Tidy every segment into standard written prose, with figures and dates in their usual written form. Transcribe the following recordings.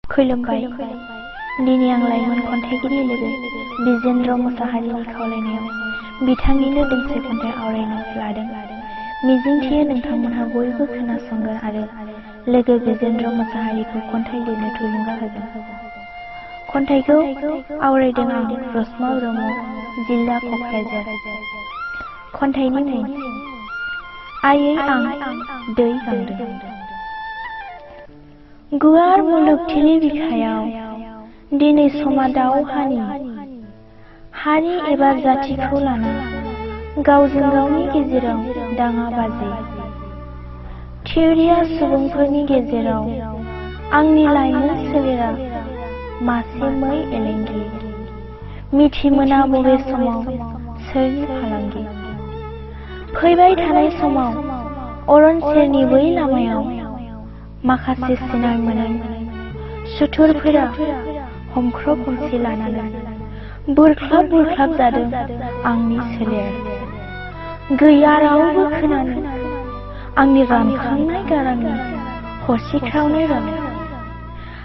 खुलुमबाय। दिनै आं लाइमोन खन्थाइगिरि लोगो बिजेन्द्र मुसाहारिनि खावलायनायाव बिथांनिनो दोंसे खन्थाइ आवरायनो लादों। मिजिंथियो नोंथांमोनहा बयबो खोनासंगोन आरो लोगो बिजेन्द्र मुसाहारिखौ खन्थाइ लिरनो थुलुंगा होगोन। खन्थाइखौ आवरायदों आं रसमा ब्रह्म, जिल्ला क'क्राझार। खन्थाइनि मुं आयै आं दै गांदों। गुवार मुलुगथिनि बिखायाव दिनै समा दावहानि हारि एबा जातिखौ लाना गावजों गावनि गेजेराव दाङाबाजि। थिउरिया सुबुंफोरनि गेजेराव आंनि लाइमोन सोलेरा मासे मै एलेंगि। मिथिमोना बबे समाव सोरनि फालांगि। फैबाय थानाय समाव अरन सेरनि बै लामायाव माखासे सिनाय मोनै सुथुरफोरा हमख्रब हमसि लानानै बुरख्लाब बुरख्लाब जादों आंनि सोलेर। गैया रावबो खोनानो आंनि रानखांनाय गारांनि हसिख्रावनाय राव।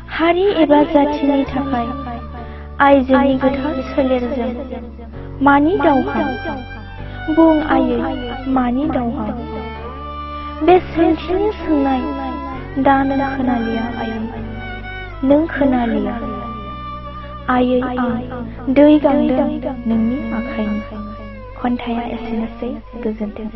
हारि एबा जातिनि थाखाय आइजोनि गोथार सोलेरजों मानि दावहा? बुं आयै मानि दावहा? बे सोंथिनि सोंनाय दा नों खोनालिया आयै, नों खोनालिया आयै आं दै गांदों नोंनि आखाइनि। खन्थाइया एसेनोसै, गोजोन्थों।